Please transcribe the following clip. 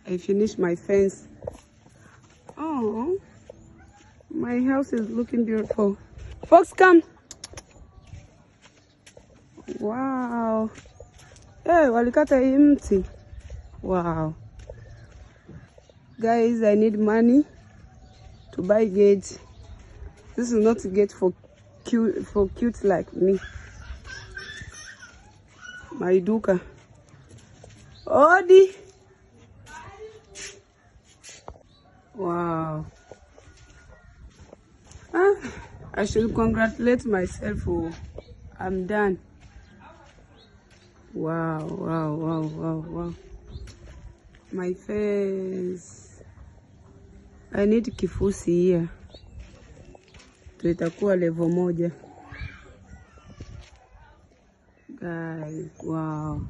I finished my fence. Oh, my house is looking beautiful. Fox, come. Wow. Hey, walikata hii mti. Wow. Guys, I need money to buy gate. This is not a gate for cute like me. My duka. Odi. Wow. I should congratulate myself. Oh, I'm done. Wow, wow, wow, wow, wow. My face. I need kifusi here. Tutakuwa level 1. Guys, wow.